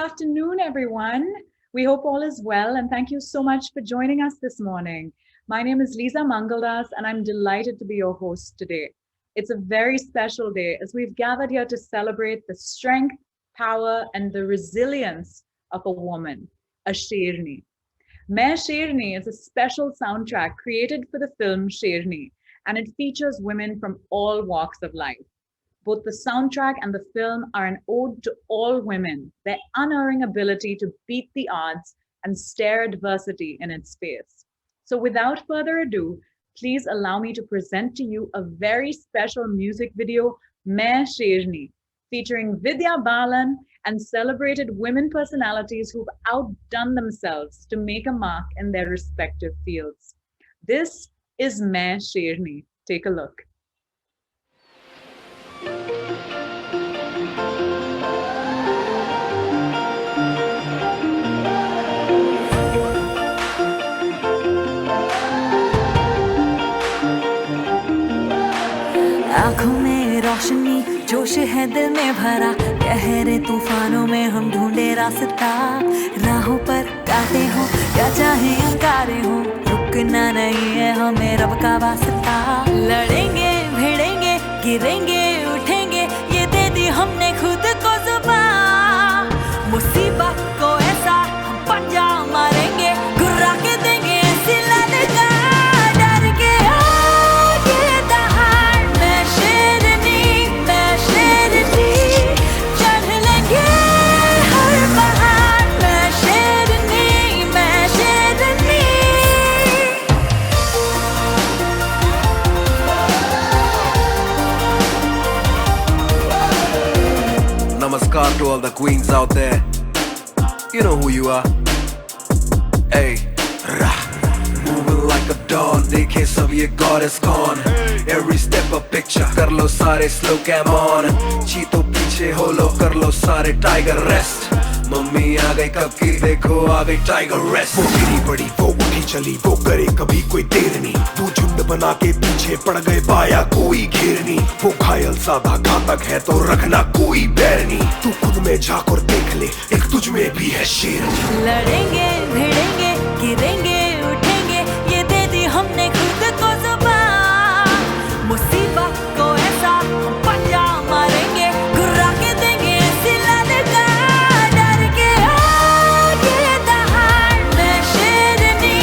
afternoon, everyone. We hope all is well, and thank you so much for joining us this morning. My name is Lisa Mangaldas, and I'm delighted to be your host today. It's a very special day as we've gathered here to celebrate the strength, power, and the resilience of a woman, a Sherni. Main Sherni is a special soundtrack created for the film Sherni, and it features women from all walks of life. Both the soundtrack and the film are an ode to all women, their unerring ability to beat the odds and stare adversity in its face. So, without further ado, please allow me to present to you a very special music video, Main Sherni, featuring Vidya Balan and celebrated women personalities who've outdone themselves to make a mark in their respective fields. This is Main Sherni. Take a look. आँखों में रोशनी जोश है दिल में भरा गहरे तूफानों में हम ढूंढे रास्ता राहों पर कांटे हो या चाहे अंगारे हो रुकना नहीं है हमें रब का वास्ता लड़ेंगे भिड़ेंगे गिरेंगे उठेंगे ये दे दी हमने खुद को जुबान मुसीबत को ऐसा हम पंजा मारेंगे घुरा के देंगे ऐसी ललका डर के आगे दहाड़ मैं शेरनी चढ़ लेंगे हर पहाड़ मैं शेरनी Namaskar to all the queens out there. You know who you are. Hey, rah, moving like a dawn. देखे सब ये goddess gone. Every step a picture. कर लो सारे slow cam on. चीतों पीछे हो लो कर लो सारे tiger rest. मम्मी आ गई कब की देखो आ गई टाइगर रेस्ट वो गिरी पड़ी वो उठी चली वो करे कभी कोई देर नहीं तू झुंड बना के पीछे पड़ गए पाया कोई घेर नहीं वो घायल साधा घातक है तो रखना कोई बैर नहीं तू खुद में झांक और देख ले एक तुझ में भी है शेर लड़ेंगे भिड़ेंगे गिरेंगे उठेंगे ये दे दी हमने खुद को जुबान मुसीबत को ऐसा हम पंजा मारेंगे घुरा के देंगे ऐसी ललका डर के आगे दहाड़ मैं शेरनी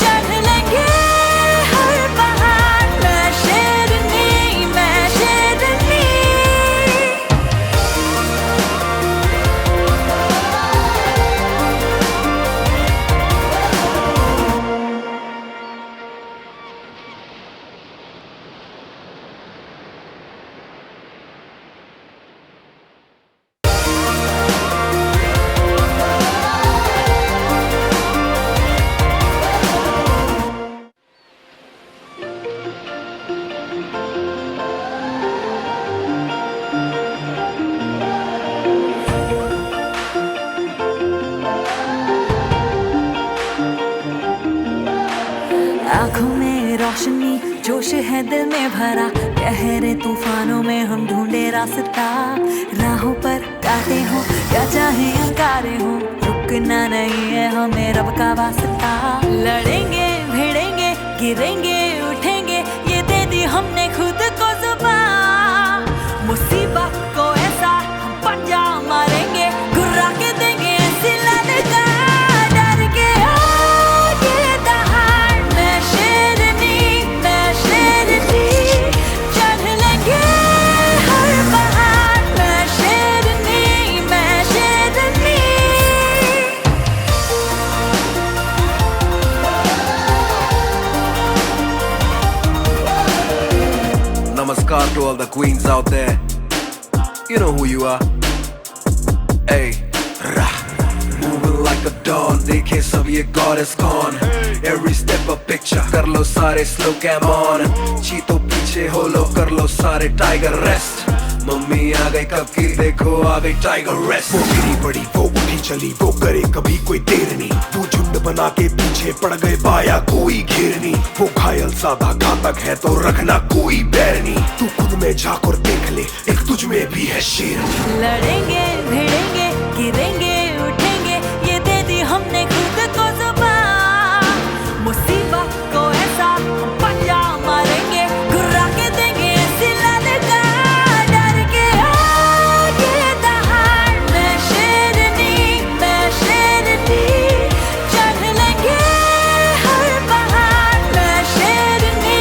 चढ़ लेंगे हर पहाड़ मैं शेरनी आँखों में रोशनी जोश है दिल में भरा गहरे तूफानों में हम ढूंढे रास्ता राहों पर कांटे हो या चाहे अंगारे हो रुकना नहीं है हमें रब का वास्ता लड़ेंगे भिड़ेंगे गिरेंगे उठेंगे ये दे दी हमने खुद को जुबान मुसीबत को ऐसा हम पंजा मारेंगे घुरा के देंगे ऐसी ललका डर के आगे दहाड़ मैं शेरनी चढ़ लेंगे हर पहाड़ मैं शेरनी Namaskar to all the queens out there. You know who you are. Hey, rah, moving like a dawn. देखे सब ये goddess gone. Every step a picture. कर लो सारे slow cam on. चीतों पीछे हो लो कर लो सारे tiger rest. मम्मी आ गई कब की देखो आ गई टाइगर रेस। वो गिरी पड़ी वो उठी चली वो करे कभी कोई देर नहीं, वो झुंड बना के पीछे पड़ गए पाया कोई घेर नहीं। वो घायल सादा घातक है तो रखना कोई बैर नहीं, तू खुद में झांक और देख ले एक तुझ में भी है शेर। लड़ेंगे भिड़ेंगे गिरेंगे उठेंगे ये दे दी हमने खुद को जुबान, मुसीबत को ऐसा पंजा मारेंगे घुरा के देंगे ऐसी ललकार, डर के आगे दहाड़ मैं शेरनी चढ़ लेंगे हर पहाड़ मैं शेरनी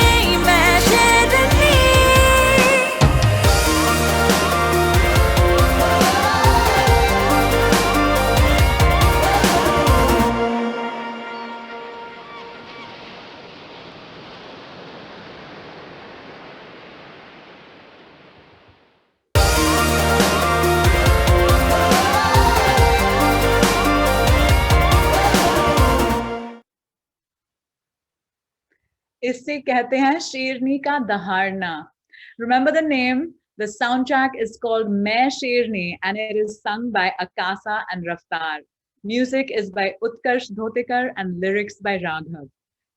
इसे कहते हैं शेरनी का दहाड़ना. Remember the name? The soundtrack is called मैं शेरनी and it is sung by Akasa and Raftar. Music is by Utkarsh Dhotekar and lyrics by Raghav.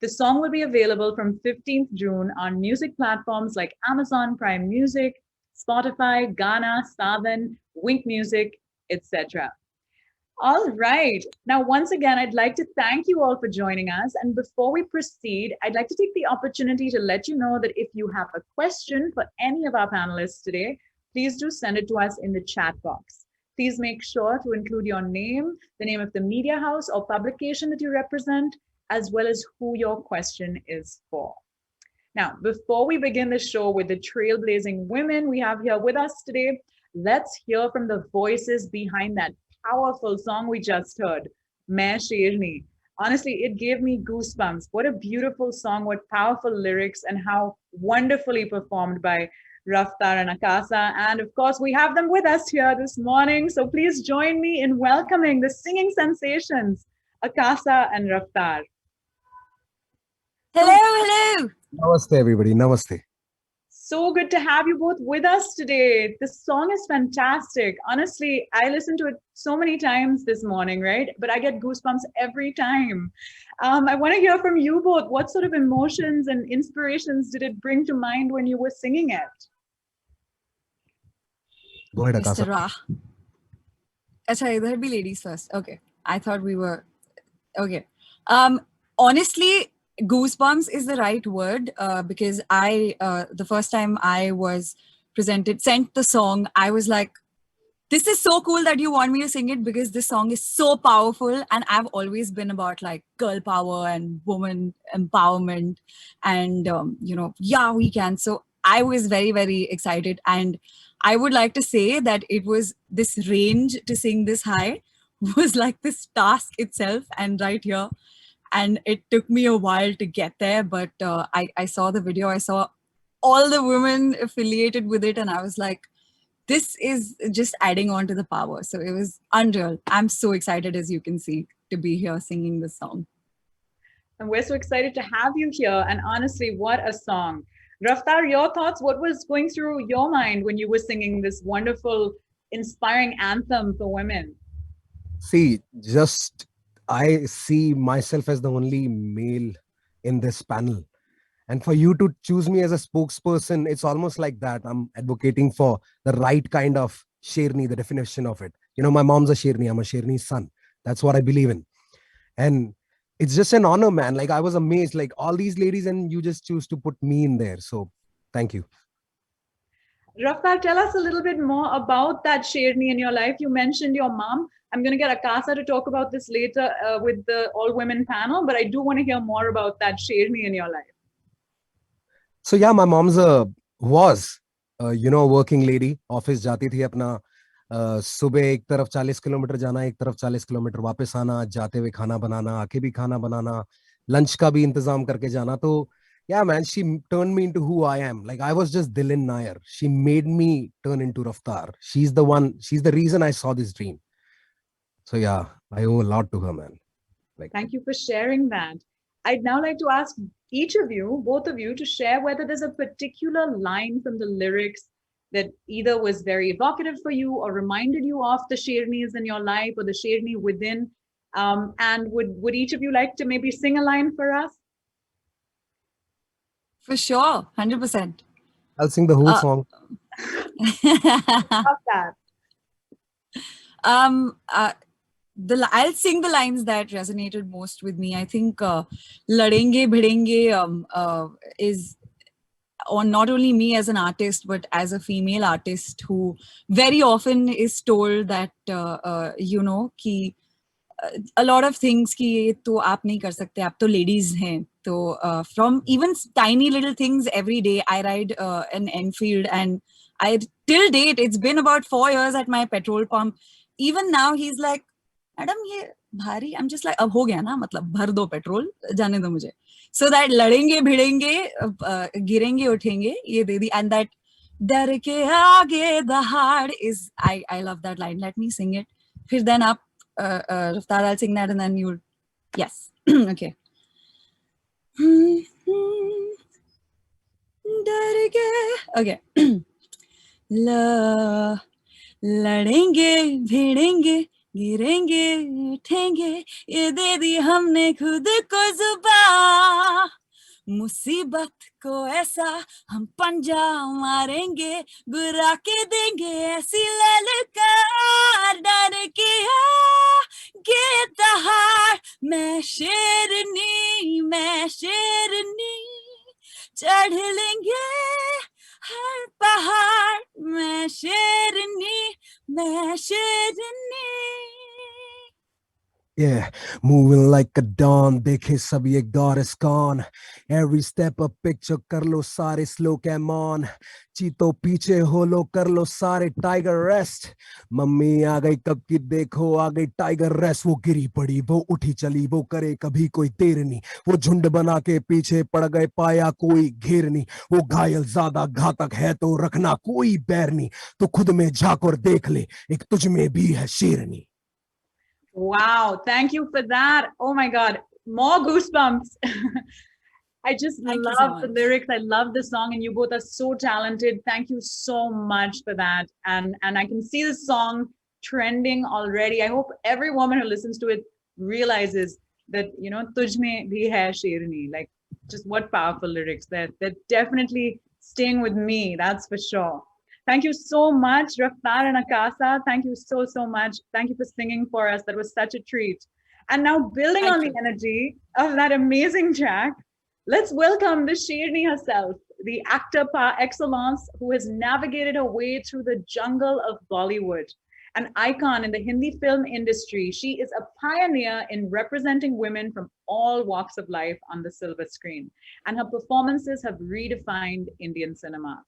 The song will be available from 15th June on music platforms like Amazon Prime Music, Spotify, Gaana, Saavn, Wink Music, etc. All right. Now, once again, I'd like to thank you all for joining us. And before we proceed, I'd like to take the opportunity to let you know that if you have a question for any of our panelists today, please do send it to us in the chat box. Please make sure to include your name, the name of the media house or publication that you represent, as well as who your question is for. Now, before we begin the show with the trailblazing women we have here with us today, let's hear from the voices behind that powerful song we just heard, Main Sherni. Honestly, it gave me goosebumps. What a beautiful song, what powerful lyrics, and how wonderfully performed by Raftar and Akasa. And of course, we have them with us here this morning. So please join me in welcoming the singing sensations, Akasa and Raftar. Hello. Namaste, everybody. Namaste. So good to have you both with us today. This song is fantastic. Honestly, I listened to it so many times this morning, right? But I get goosebumps every time. I want to hear from you both. What sort of emotions and inspirations did it bring to mind when you were singing it? Go ahead, Mr. Akasa. Ra. Acha, idhar bhi ladies first. Okay. I thought we were okay. Honestly, goosebumps is the right word because the first time I was sent the song, I was like, this is so cool that you want me to sing it because this song is so powerful and I've always been about like girl power and woman empowerment and yeah, we can. So I was very, very excited, and I would like to say that it was this range to sing this high was like this task itself, and right here. And it took me a while to get there, but I saw the video, I saw all the women affiliated with it, and I was like, this is just adding on to the power. So it was unreal. I'm so excited, as you can see, to be here singing this song. And we're so excited to have you here. And honestly, what a song. Raftar, your thoughts? What was going through your mind when you were singing this wonderful, inspiring anthem for women? See, I see myself as the only male in this panel. And for you to choose me as a spokesperson, it's almost like that. I'm advocating for the right kind of Sherni, the definition of it. You know, my mom's a Sherni. I'm a Sherni's son. That's what I believe in. And it's just an honor, man. Like, I was amazed, like all these ladies, and you just choose to put me in there. So thank you. Raftar, tell us a little bit more about that Sherni in your life. You mentioned your mom. I'm going to get Akasa to talk about this later with the all-women panel, but I do want to hear more about that Sherni in your life. So yeah, my mom's was working lady. Office जाती थी अपना सुबह एक तरफ 40 kilometre जाना, एक तरफ 40 kilometre वापस आना, जाते हुए खाना बनाना, आके भी खाना बनाना, लंच का भी इंतजाम करके जाना. तो yeah, man, she turned me into who I am. Like, I was just Dylan Nair. She made me turn into Raftar. She's the reason I saw this dream. So yeah, I owe a lot to her, man. Like, thank you for sharing that. I'd now like to ask each of you, both of you, to share whether there's a particular line from the lyrics that either was very evocative for you or reminded you of the Shernis in your life or the Sherni within? And would each of you like to maybe sing a line for us? For sure, 100%. I'll sing the whole song. Love that. I'll sing the lines that resonated most with me. I think Ladenge Bhidenge is on not only me as an artist, but as a female artist who very often is told that, ki a lot of things ki ye to aap nahi kar sakte, aap to ladies hain. So from even tiny little things every day, I ride an Enfield, and I till date, it's been about 4 years at my petrol pump. Even now, he's like, Madam, ye bhari. I'm just like, ab ho gaya na, matlab bhar do petrol, jane do mujhe. So that ladenge bhidenge, girenge uthenge, ye de di, and that dar ke aage the heart is, I love that line. Let me sing it. Phir then up, Raftar, I'll sing that and then you'll, yes. Okay. डर के okay लड़ेंगे भिड़ेंगे गिरेंगे उठेंगे ये दे दी हमने खुद को जुबान मुसीबत को ऐसा हम पंजा मारेंगे गुरा के देंगे ऐसी ललकार डर के आगे दहाड़ मैं शेरनी चढ़ लेंगे हर पहाड़ मैं शेरनी Yeah, moving like a dawn, dekhe sab ye God is gone. Every step a picture kar lo sare slow cam on. Cheeto piche ho lo kar lo sare tiger rest. Mummy aa gayi kab ki dekho aa gayi tiger rest. वो गिरी पड़ी वो उठी चली वो करे कभी कोई देर नहीं वो झुंड बना के पीछे पड़ गए पाया कोई घेर नहीं वो घायल ज्यादा घातक है तो रखना कोई बैर नहीं तो खुद में झांक और देख ले एक तुझ में भी है शेरनी. Wow, thank you for that. Oh my God, more goosebumps. I just Thank you love so the much. lyrics. I love the song, and you both are so talented. Thank you so much for that. And I can see the song trending already. I hope every woman who listens to it realizes that, you know, Tujh mein bhi hai sherni. Like, just what powerful lyrics. They're definitely staying with me. That's for sure. Thank you so much, Raftar and Akasa. Thank you so much. Thank you for singing for us. That was such a treat. And now, building Thank on you. the energy of that amazing track, let's welcome the Sherni herself, the actor par excellence who has navigated her way through the jungle of Bollywood. An icon in the Hindi film industry, she is a pioneer in representing women from all walks of life on the silver screen. And her performances have redefined Indian cinema.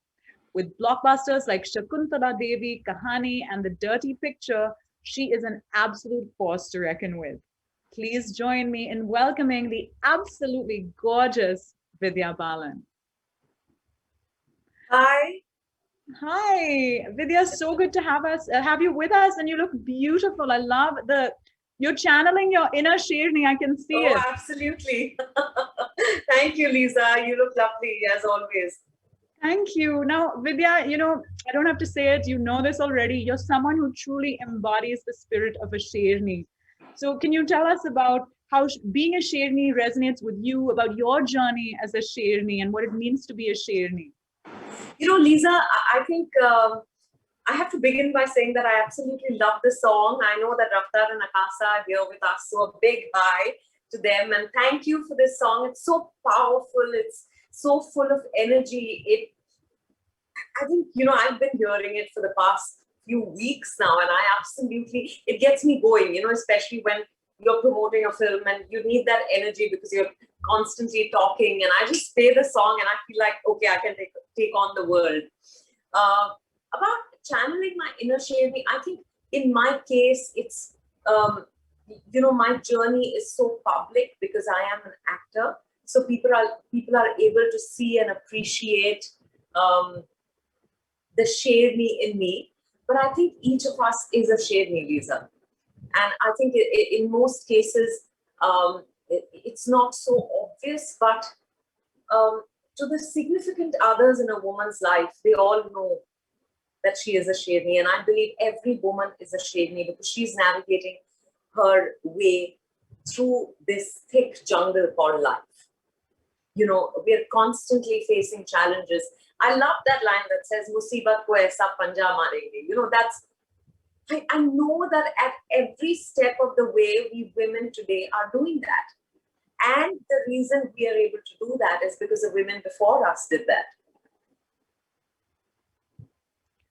With blockbusters like Shakuntala Devi, Kahani, and The Dirty Picture, she is an absolute force to reckon with. Please join me in welcoming the absolutely gorgeous Vidya Balan. Hi. Hi, Vidya. So good to have you with us, and you look beautiful. I love you're channeling your inner Sherni. I can see it. Absolutely. Thank you, Lisa. You look lovely as always. Thank you. Now, Vidya, you know, I don't have to say it. You know this already. You're someone who truly embodies the spirit of a Sherni. So, can you tell us about how being a Sherni resonates with you, about your journey as a Sherni and what it means to be a Sherni? You know, Lisa, I think I have to begin by saying that I absolutely love the song. I know that Raftar and Akasa are here with us, so a big hi to them. And thank you for this song. It's so powerful. It's so full of energy. I think, you know, I've been hearing it for the past few weeks now, and it gets me going, you know, especially when you're promoting a film and you need that energy because you're constantly talking. And I just play the song and I feel like, okay, I can take on the world. About channeling my inner Sherni, I think in my case, it's, you know, my journey is so public because I am an actor. So people are able to see and appreciate the Sherni in me. But I think each of us is a Sherni, Lisa. And I think in most cases, it's not so obvious, but to the significant others in a woman's life, they all know that she is a Sherni. And I believe every woman is a Sherni because she's navigating her way through this thick jungle called life. You know, we're constantly facing challenges. I love that line that says, "Musibat ko aisa panja marenge." You know, I know that at every step of the way, we women today are doing that. And the reason we are able to do that is because the women before us did that.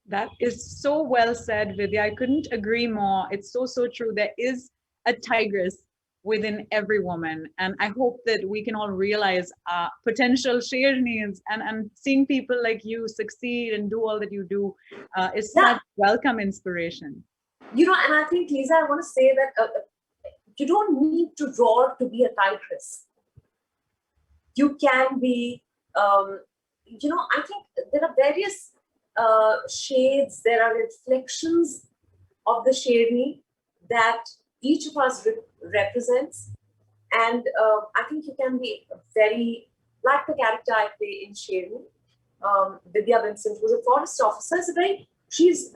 That is so well said, Vidya. I couldn't agree more. It's so, so true. There is a tigress within every woman. And I hope that we can all realize potential Shernis, and seeing people like you succeed and do all that you do is such welcome inspiration. You know, and I think, Lisa, I want to say that you don't need to roar to be a tigress. You can be, you know, I think there are various shades, there are reflections of the Sherni that each of us represents. And I think you can be very, like the character I play in Sherni, Vidya Vincent, who's a forest officer, is a very, she's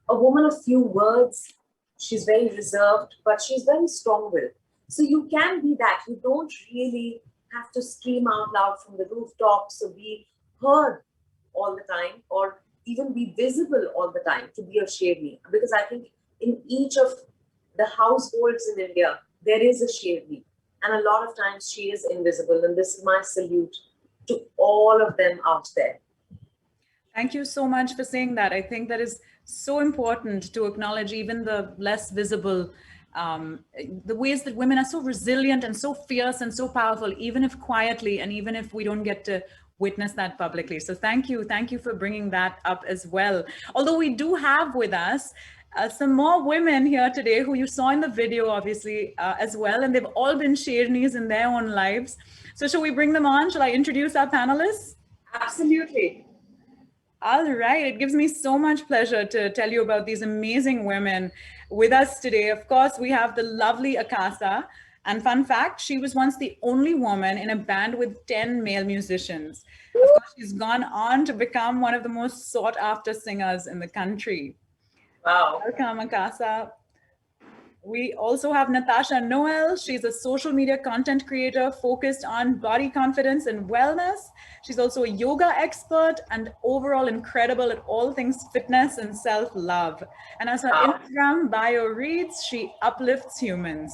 a woman of few words. She's very reserved, but she's very strong-willed. So you can be that. You don't really have to scream out loud from the rooftops or be heard all the time, or even be visible all the time to be a Sherni. Because I think in each of the households in India, there is a Sherni. And a lot of times she is invisible. And this is my salute to all of them out there. Thank you so much for saying that. I think that is so important to acknowledge even the less visible, the ways that women are so resilient and so fierce and so powerful, even if quietly, and even if we don't get to witness that publicly. So thank you for bringing that up as well. Although we do have with us some more women here today who you saw in the video, obviously, as well, and they've all been Shernis in their own lives. So shall we bring them on? Shall I introduce our panelists? Absolutely. All right. It gives me so much pleasure to tell you about these amazing women with us today. Of course, we have the lovely Akasa. And fun fact, she was once the only woman in a band with 10 male musicians. Of course, she's gone on to become one of the most sought after singers in the country. Wow. Welcome, Akasa. We also have Natasha Noel. She's a social media content creator focused on body confidence and wellness. She's also a yoga expert and overall incredible at all things fitness and self-love. And as her Instagram bio reads, she uplifts humans.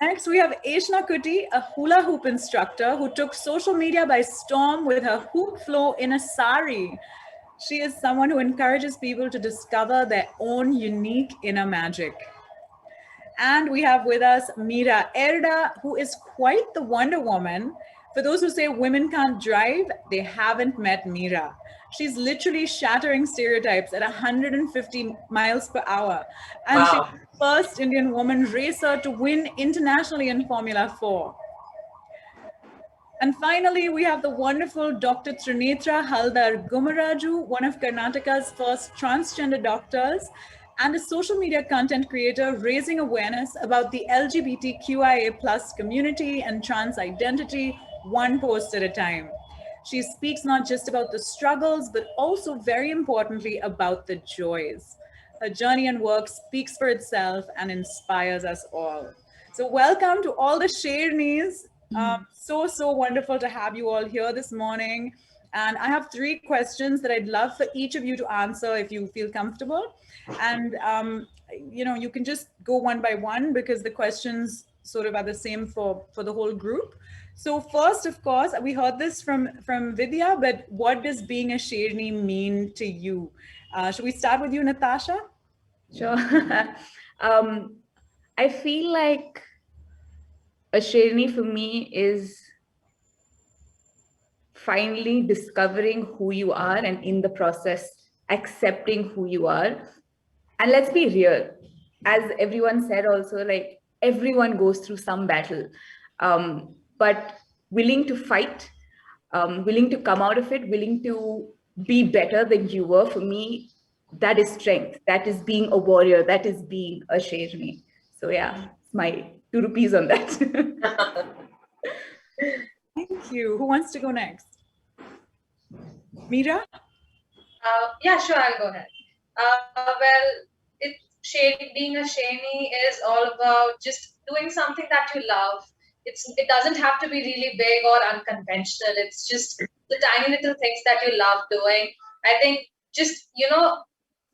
Next, we have Eshna Kuti, a hula hoop instructor who took social media by storm with her hoop flow in a sari. She is someone who encourages people to discover their own unique inner magic. And we have with us Meera Erda, who is quite the Wonder Woman. For those who say women can't drive, they haven't met Meera. She's literally shattering stereotypes at 150 miles per hour. And she's the first Indian woman racer to win internationally in Formula 4. And finally, we have the wonderful Dr. Trinetra Haldar Gumaraju, one of Karnataka's first transgender doctors, and a social media content creator raising awareness about the LGBTQIA+ community and trans identity, one post at a time. She speaks not just about the struggles, but also very importantly about the joys. Her journey and work speaks for itself and inspires us all. So welcome to all the Shernis. So wonderful to have you all here this morning. And I have 3 questions that I'd love for each of you to answer if you feel comfortable. And, you know, you can just go one by one because the questions sort of are the same for the whole group. So first, of course, we heard this from Vidya, but what does being a Sherni mean to you? Should we start with you, Natasha? Sure. I feel like a Sherni for me is finally discovering who you are and in the process accepting who you are. And let's be real, as everyone said also, like everyone goes through some battle, but willing to fight, willing to come out of it, willing to be better than you were, for me, that is strength. That is being a warrior. That is being a Sherni. So yeah, it's my 2 rupees on that. Thank you. Who wants to go next? Meera? Yeah, sure, I'll go ahead. Well, being a Sherni is all about just doing something that you love. It doesn't have to be really big or unconventional. It's just the tiny little things that you love doing. I think just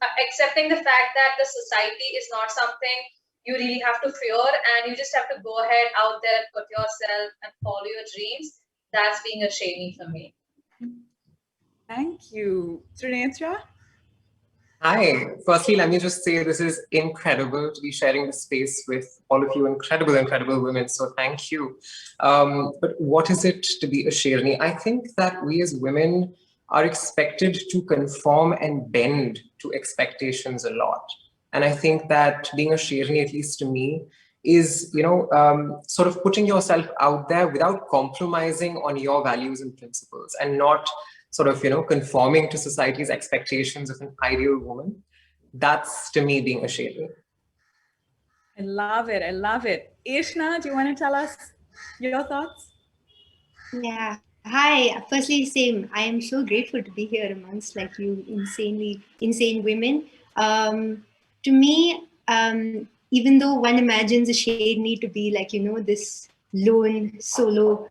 accepting the fact that the society is not something you really have to fear, and you just have to go ahead out there and put yourself and follow your dreams. That's being a Sherni for me. Thank you. Trinetra? Hi. Firstly, let me just say this is incredible to be sharing this space with all of you incredible, incredible women. So thank you. But what is it to be a Sherni? I think that we as women are expected to conform and bend to expectations a lot. And I think that being a Sherni, at least to me, is sort of putting yourself out there without compromising on your values and principles, and not sort of conforming to society's expectations of an ideal woman. That's to me being a Sherni. I love it. I love it. Ishna, do you want to tell us your thoughts? Yeah. Hi. Firstly, same. I am so grateful to be here amongst like you insane women. To me, even though one imagines a Sherni to be like, this lone solo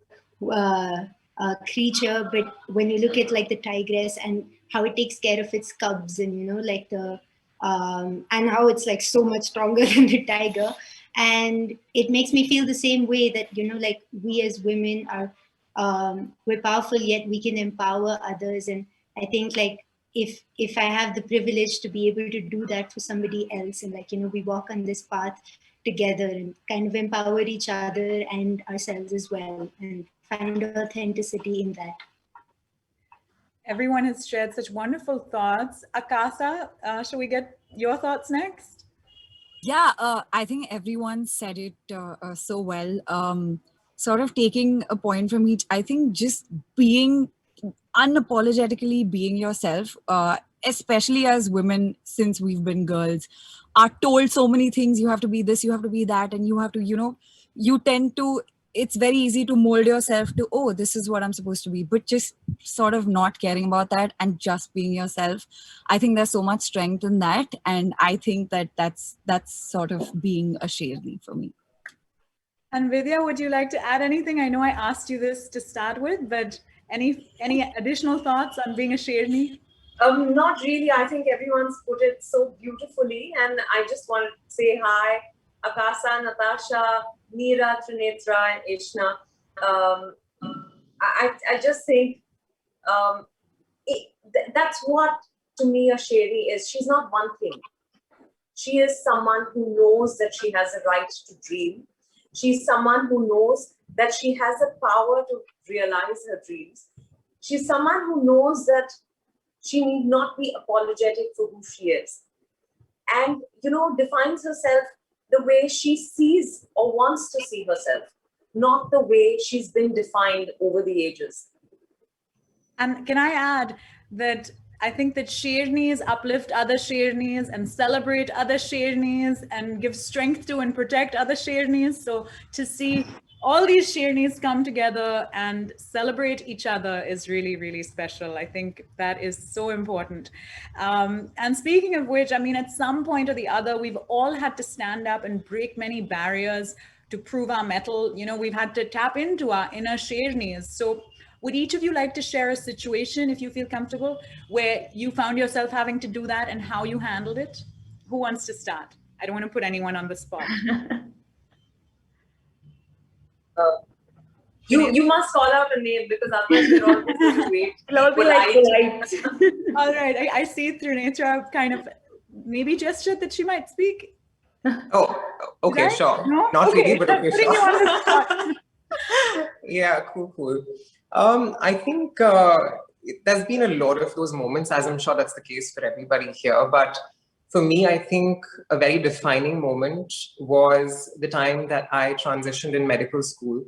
creature, but when you look at like the tigress and how it takes care of its cubs, and like and how it's like so much stronger than the tiger, and it makes me feel the same way that like we as women are we're powerful, yet we can empower others. And I think like if I have the privilege to be able to do that for somebody else, and like we walk on this path together and kind of empower each other and ourselves as well, and find authenticity in that. Everyone has shared such wonderful thoughts. Akasa, shall we get your thoughts next? Yeah, I think everyone said it so well. Sort of taking a point from each, I think just being unapologetically being yourself, especially as women, since we've been girls, are told so many things. You have to be this, you have to be that, and you have to, you tend to, it's very easy to mold yourself to, oh, this is what I'm supposed to be, but just sort of not caring about that and just being yourself. I think there's so much strength in that, and I think that that's sort of being a Sherni for me. And Vidya, would you like to add anything? I know I asked you this to start with, but any additional thoughts on being a Sherni? Not really. I think everyone's put it so beautifully, and I just want to say hi, Akasa, Natasha, Meera, Trinetra, and Ishna. I just think that's what to me a Sherni is. She's not one thing. She is someone who knows that she has a right to dream. She's someone who knows that she has the power to realize her dreams. She's someone who knows that she need not be apologetic for who she is, and defines herself the way she sees or wants to see herself, not the way she's been defined over the ages. And can I add that I think that Shernis uplift other Shernis and celebrate other Shernis and give strength to and protect other Shernis. So to see all these Shernis come together and celebrate each other is really, really special. I think that is so important. And speaking of which, I mean, at some point or the other, we've all had to stand up and break many barriers to prove our mettle. We've had to tap into our inner Shernis. So would each of you like to share a situation, if you feel comfortable, where you found yourself having to do that and how you handled it? Who wants to start? I don't want to put anyone on the spot. You must call out a name, because otherwise we're all going to wait. It'll be like polite. All right, I see Trinetra kind of maybe gestured that she might speak. Oh, okay, sure. No? Not Okay. really, but okay, Putting you on the spot. Yeah, cool. I think there's been a lot of those moments, as I'm sure that's the case for everybody here. But for me, I think a very defining moment was the time that I transitioned in medical school,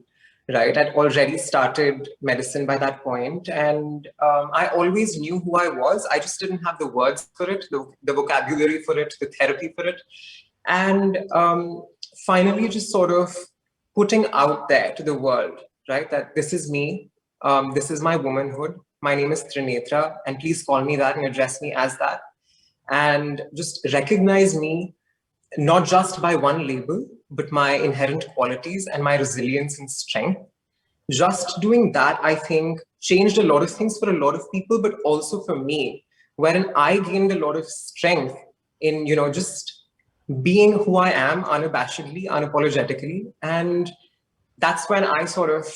right? I'd already started medicine by that point, and I always knew who I was. I just didn't have the words for it, the vocabulary for it, the therapy for it. And finally, just sort of putting out there to the world, right, that this is me, this is my womanhood, My name is Trinetra, and please call me that and address me as that. And just recognize me not just by one label, but my inherent qualities and my resilience and strength. Just doing that, I think, changed a lot of things for a lot of people, but also for me, wherein I gained a lot of strength in, just being who I am unabashedly, unapologetically. And that's when I sort of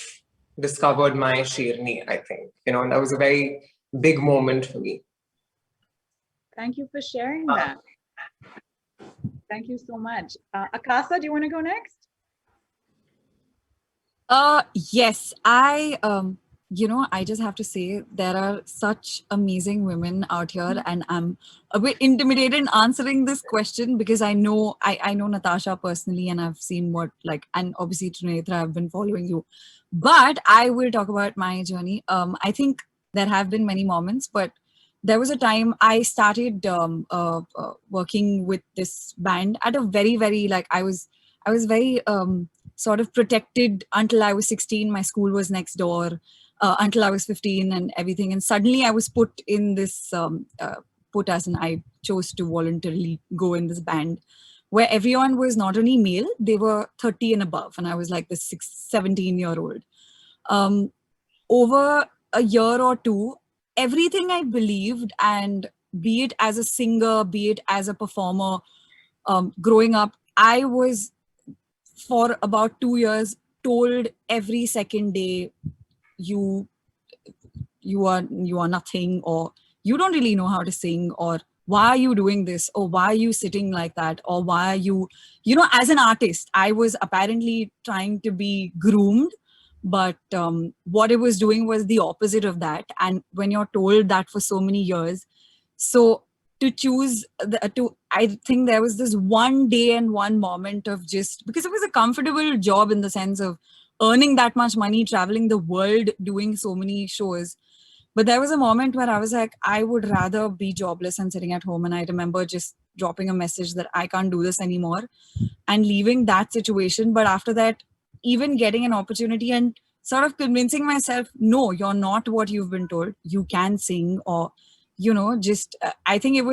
discovered my Sherni, I think, and that was a very big moment for me. Thank you for sharing that. Thank you so much. Akasa, do you want to go next? Yes, I just have to say there are such amazing women out here, and I'm a bit intimidated answering this question because I know Natasha personally, and I've seen and obviously Trinetra, I've been following you, but I will talk about my journey. I think there have been many moments, but there was a time I started working with this band at a very, very I was very sort of protected until I was 16. My school was next door until I was 15 and everything. And suddenly I was put in this, put as in I chose to voluntarily go in this band where everyone was not only male, they were 30 and above. And I was like this 17-year-old. Over a year or two, everything I believed, and be it as a singer, be it as a performer, growing up, I was for about 2 years told every second day, you are nothing, or you don't really know how to sing, or why are you doing this, or why are you sitting like that, or why are you as an artist I was apparently trying to be groomed, but what it was doing was the opposite of that. And when you're told that for so many years, so to choose I think there was this one day and one moment of, just because it was a comfortable job in the sense of earning that much money, traveling the world, doing so many shows. But there was a moment where I was like, I would rather be jobless and sitting at home. And I remember just dropping a message that I can't do this anymore and leaving that situation. But after that, even getting an opportunity and sort of convincing myself, no, you're not what you've been told. You can sing, or, just, I think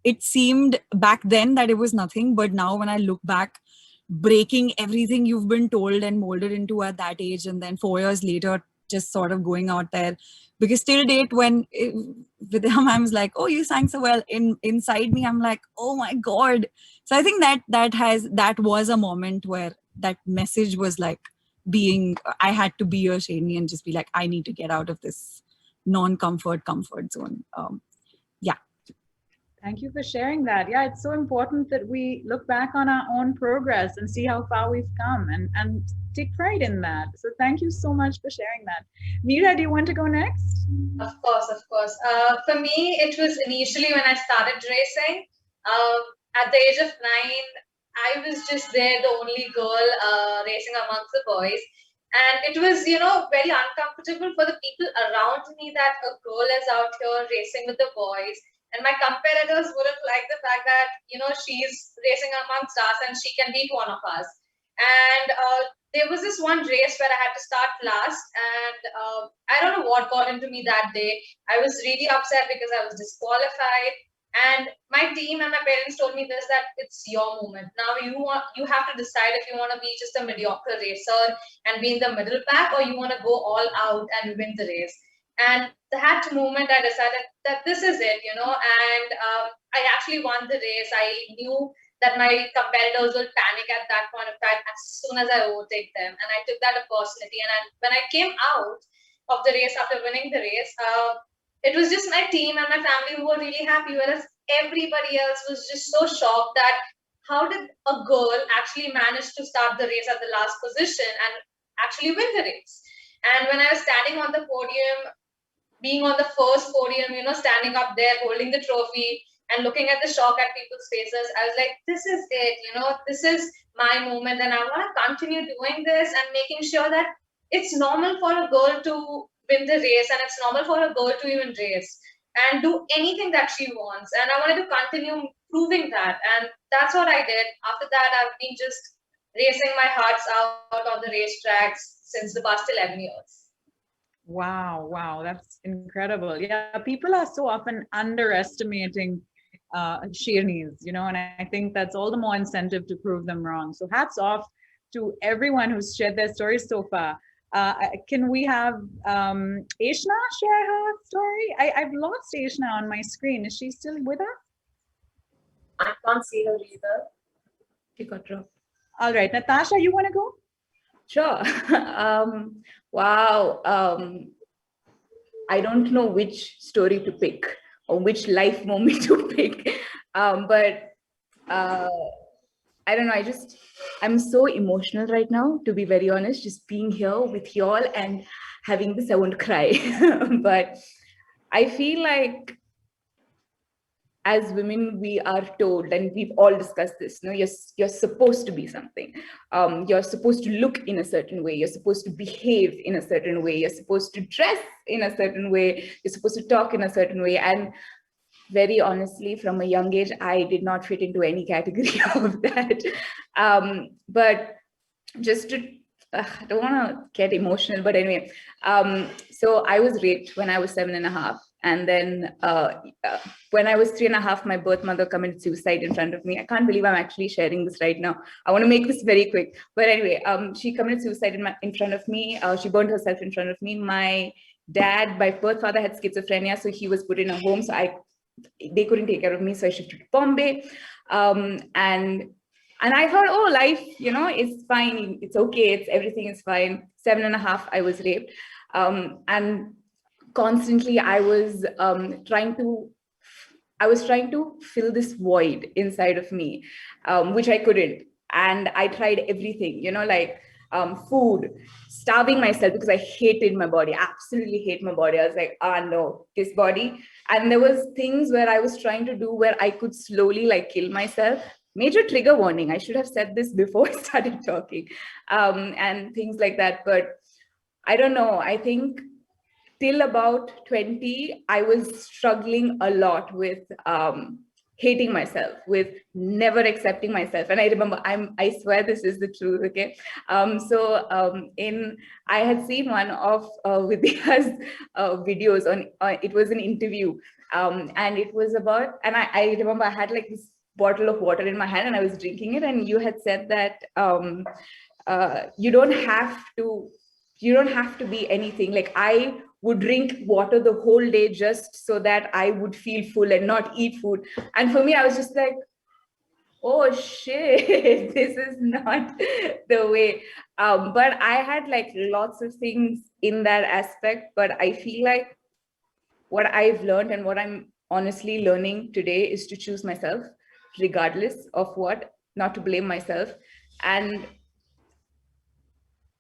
it seemed back then that it was nothing. But now when I look back, breaking everything you've been told and molded into at that age, and then 4 years later, just sort of going out there, because till date with him I was like, oh, you sang so well, inside me I'm like, oh my god. So I think that was a moment where that message was like I had to be a Sherni and just be like, I need to get out of this comfort zone. Yeah. Thank you for sharing that. Yeah, it's so important that we look back on our own progress and see how far we've come and take pride in that. So thank you so much for sharing that. Meera, do you want to go next? Of course, of course. For me, it was initially when I started racing. At the age of 9, I was just there, the only girl racing amongst the boys. And it was, very uncomfortable for the people around me that a girl is out here racing with the boys. And my competitors wouldn't like the fact that, she's racing amongst us and she can beat one of us. And there was this one race where I had to start last, and I don't know what got into me that day. I was really upset because I was disqualified. And my team and my parents told me this, that it's your moment. Now you have to decide if you want to be just a mediocre racer and be in the middle pack, or you want to go all out and win the race. And that moment, I decided that this is it, and I actually won the race. I knew that my competitors will panic at that point of time as soon as I overtake them. And I took that opportunity. And when I came out of the race after winning the race, it was just my team and my family who were really happy, whereas everybody else was just so shocked that how did a girl actually manage to start the race at the last position and actually win the race? And when I was standing on the podium, being on the first podium, standing up there holding the trophy and looking at the shock at people's faces, I was like, this is it, this is my moment, and I want to continue doing this and making sure that it's normal for a girl to win the race, and it's normal for a girl to even race and do anything that she wants. And I wanted to continue proving that, and that's what I did. After that, I've been just racing my hearts out on the racetracks since the past 11 years. Wow, wow, that's incredible. Yeah, people are so often underestimating Shernis, and I think that's all the more incentive to prove them wrong. So hats off to everyone who's shared their stories so far. Can we have Ashna share her story? I've lost Ashna on my screen. Is she still with us? I can't see her either. She got dropped. All right, Natasha, you want to go? Sure. Wow. I don't know which story to pick or which life moment to pick. But I don't know. I'm so emotional right now, to be very honest, just being here with y'all and having this, I won't cry. But I feel like as women, we are told, and we've all discussed this, you're supposed to be something. You're supposed to look in a certain way. You're supposed to behave in a certain way. You're supposed to dress in a certain way. You're supposed to talk in a certain way. And very honestly, from a young age, I did not fit into any category of that. But just to, I don't want to get emotional, but anyway, so I was raped when I was 7.5. And then when I was 3.5, my birth mother committed suicide in front of me. I can't believe I'm actually sharing this right now. I want to make this very quick. But anyway, she committed suicide in front of me. She burned herself in front of me. My dad, my birth father, had schizophrenia, so he was put in a home. So they couldn't take care of me, so I shifted to Bombay. And I thought, oh, life, is fine. It's okay. Everything is fine. 7.5, I was raped. And constantly I was trying to fill this void inside of me, which I couldn't. And I tried everything, like food, starving myself because I hated my body, absolutely hate my body. I was like, no, this body. And there was things where I was trying to do where I could slowly like kill myself. Major trigger warning. I should have said this before I started talking, and things like that. But I don't know. I think till about 20, I was struggling a lot with hating myself, with never accepting myself. And I remember, I swear this is the truth, okay? I had seen one of Vidya's videos on, it was an interview, and it was about, and I remember I had like this bottle of water in my hand and I was drinking it, and you had said that you don't have to be anything. Like, I would drink water the whole day just so that I would feel full and not eat food. And for me, I was just like, oh shit, this is not the way. But I had like lots of things in that aspect. But I feel like what I've learned and what I'm honestly learning today is to choose myself, regardless of what, not to blame myself. And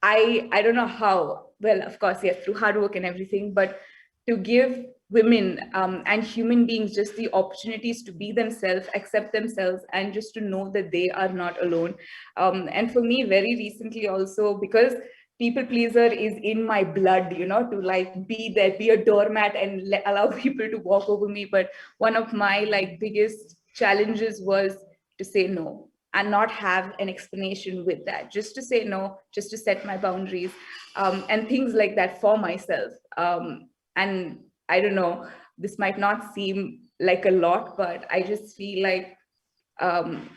I don't know how, well, of course, yes, through hard work and everything, but to give women and human beings just the opportunities to be themselves, accept themselves, and just to know that they are not alone. And for me, very recently also, because people pleaser is in my blood, to like be there, be a doormat and allow people to walk over me. But one of my like biggest challenges was to say no and not have an explanation with that, just to say no, just to set my boundaries, and things like that for myself. And I don't know, this might not seem like a lot, but I just feel like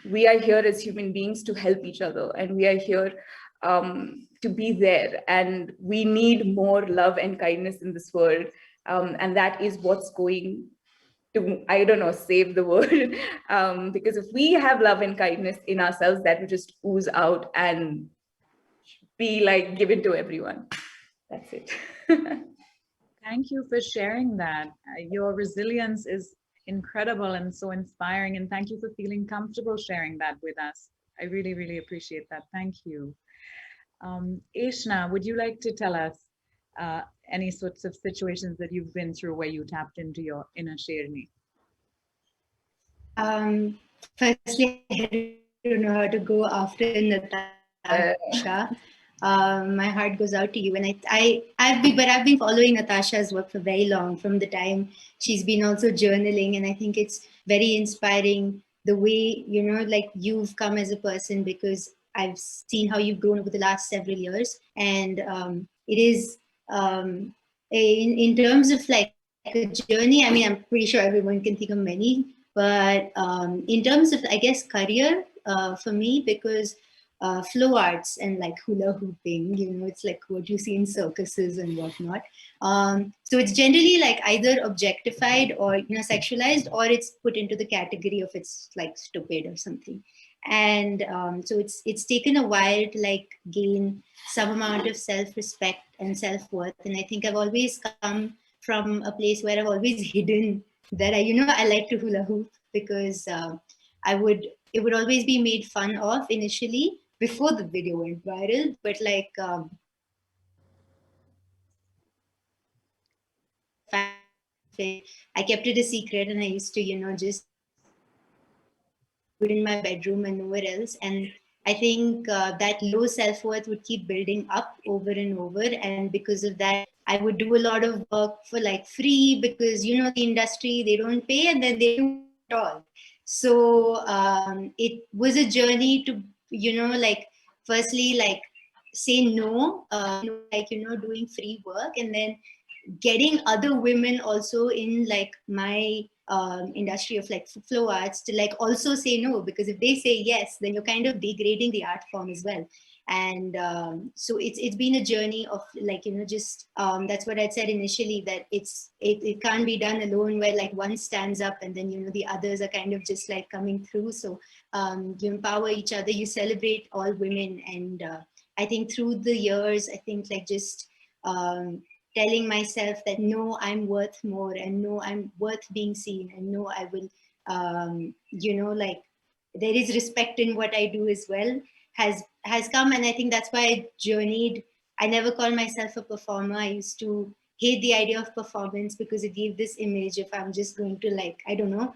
we are here as human beings to help each other, and we are here to be there, and we need more love and kindness in this world, and that is what's going to, I don't know, save the world. Because if we have love and kindness in ourselves, that will just ooze out and be like given to everyone. That's it. Thank you for sharing that. Your resilience is incredible and so inspiring. And thank you for feeling comfortable sharing that with us. I really, really appreciate that. Thank you. Ashna, would you like to tell us any sorts of situations that you've been through where you tapped into your inner Sherni? Firstly, I don't know how to go after Natasha. My heart goes out to you, and I've been following Natasha's work for very long, from the time she's been also journaling, and I think it's very inspiring the way like you've come as a person, because I've seen how you've grown over the last several years, and it is in terms of like a journey, I mean, I'm pretty sure everyone can think of many, but in terms of, I guess, career for me, because flow arts and like hula hooping, you know, it's like what you see in circuses and whatnot. So it's generally like either objectified or, you know, sexualized, or it's put into the category of it's like stupid or something. And so it's taken a while to like gain some amount of self-respect and self-worth. And I think I've always come from a place where I've always hidden that I like to hula hoop, because it would always be made fun of initially before the video went viral. But like I kept it a secret, and I used to, just in my bedroom and nowhere else. And I think that low self worth would keep building up over and over. And because of that, I would do a lot of work for like free, because, the industry, they don't pay and then they do it all. So it was a journey to, like, firstly, like, say no, doing free work, and then getting other women also in like my industry of like flow arts to like also say no, because if they say yes, then you're kind of degrading the art form as well. And so it's been a journey of like, just that's what I said initially, that it can't be done alone, where like one stands up and then the others are kind of just like coming through. So you empower each other, you celebrate all women. And I think through the years, I think like just telling myself that no, I'm worth more, and no, I'm worth being seen, and no, I will, like, there is respect in what I do as well, has come. And I think that's why I journeyed. I never called myself a performer. I used to hate the idea of performance, because it gave this image if I'm just going to, like, I don't know,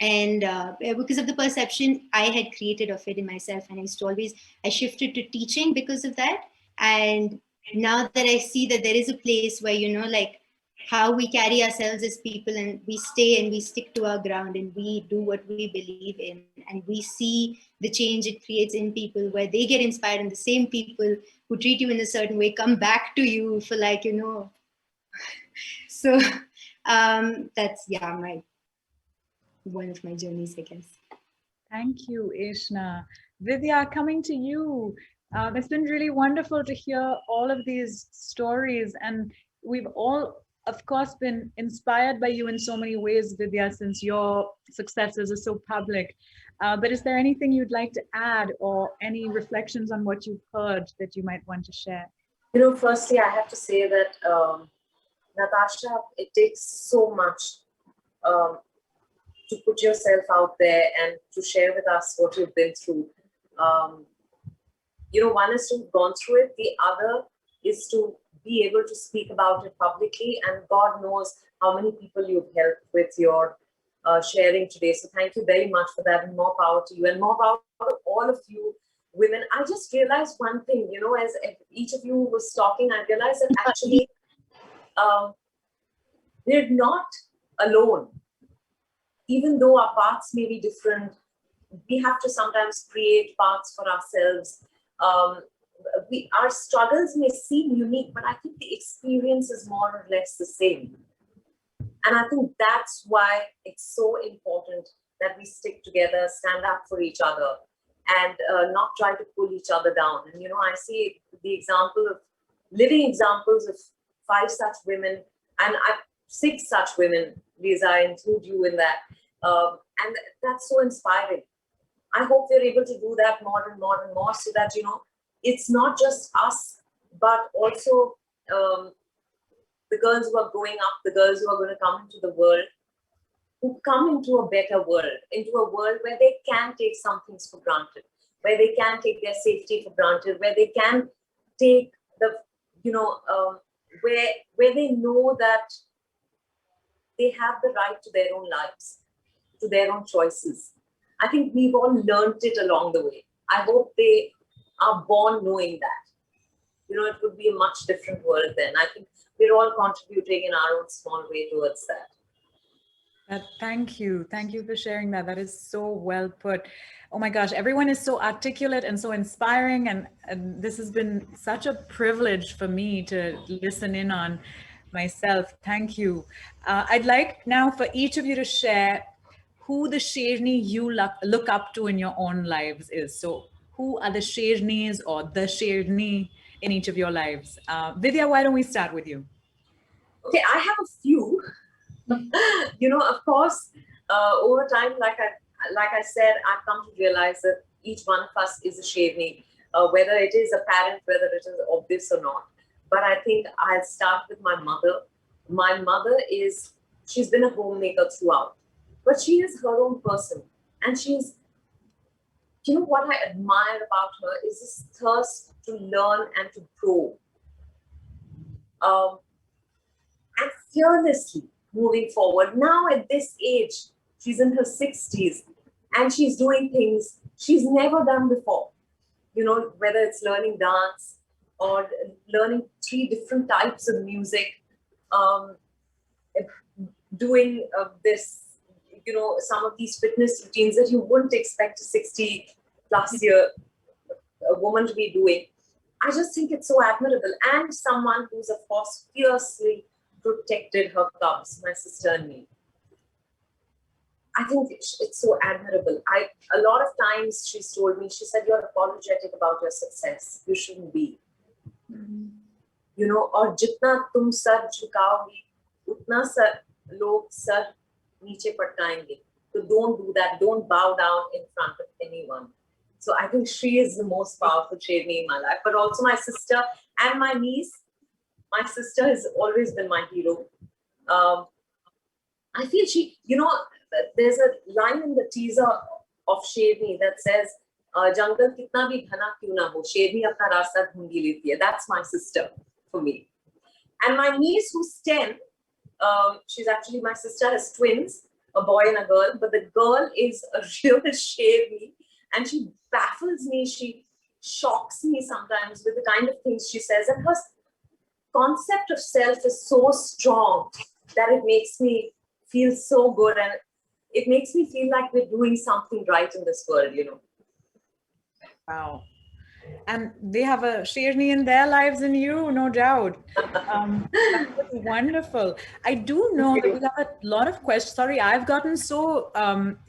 and because of the perception I had created of it in myself. And I shifted to teaching because of that. And now that I see that there is a place where, like, how we carry ourselves as people, and we stay and we stick to our ground, and we do what we believe in, and we see the change it creates in people, where they get inspired, and the same people who treat you in a certain way come back to you for, like, so that's, yeah, my one of my journeys, I guess. Thank you, Ishna. Vidya, coming to you. It's been really wonderful to hear all of these stories, and we've all, of course, been inspired by you in so many ways, Vidya, since your successes are so public. But is there anything you'd like to add, or any reflections on what you've heard that you might want to share? Firstly, I have to say that, Natasha, it takes so much to put yourself out there and to share with us what you've been through. One is to have gone through it. The other is to be able to speak about it publicly. And God knows how many people you've helped with your sharing today. So thank you very much for that, and more power to you, and more power to all of you women. I just realized one thing, as each of you was talking, I realized that actually we're not alone. Even though our paths may be different, we have to sometimes create paths for ourselves. Our struggles may seem unique, but I think the experience is more or less the same. And I think that's why it's so important that we stick together, stand up for each other, and not try to pull each other down. And, I see the example of living examples of 5 such women, and 6 such women. Lisa, I include you in that. And that's so inspiring. I hope we're able to do that more and more and more, so that, it's not just us, but also the girls who are growing up, the girls who are going to come into the world, who come into a better world, into a world where they can take some things for granted, where they can take their safety for granted, where they can take the, where they know that they have the right to their own lives, to their own choices. I think we've all learned it along the way. I hope they are born knowing that. It would be a much different world then. I think we're all contributing in our own small way towards that. Thank you. Thank you for sharing that. That is so well put. Oh my gosh, everyone is so articulate and so inspiring. And this has been such a privilege for me to listen in on myself. Thank you. I'd like now for each of you to share who the Sherni you look up to in your own lives is. So, who are the Shernis or the Sherni in each of your lives? Vidya, why don't we start with you? Okay, I have a few. Of course, over time, like I said, I've come to realize that each one of us is a Sherni, whether it is apparent, whether it is obvious or not. But I think I'll start with my mother. My mother she's been a homemaker throughout, but she is her own person. And what I admire about her is this thirst to learn and to grow. Um, and fearlessly moving forward. Now, at this age, she's in her 60s and she's doing things she's never done before. Whether it's learning dance or learning 3 different types of music, um, doing some of these fitness routines that you wouldn't expect a 60 plus year a woman to be doing. I just think it's so admirable. And someone who's, of course, fiercely protected her cubs, my sister and me. I think it's so admirable. A lot of times she's told me, she said, you're apologetic about your success. You shouldn't be. और जितना तुम sir झुकाओगी उतना sir लोग sir नीचे पटकाएंगे. So don't do that. Don't bow down in front of anyone. So I think she is the most powerful Sherni in my life. But also my sister and my niece. My sister has always been my hero. I feel there's a line in the teaser of Sherni that says, "Jungle kitna bhi ghana kyun na ho, Sherni apna rasta dhoond hi leti hai." That's my sister for me. And my niece, who's 10, she's actually, my sister has twins, a boy and a girl, but the girl is a real Sherni, and she baffles me. She shocks me sometimes with the kind of things she says, and her concept of self is so strong that it makes me feel so good, and it makes me feel like we're doing something right in this world. Wow. And they have a Sherni in their lives in you, no doubt. That was wonderful. I do know that we have a lot of questions. Sorry, I've gotten so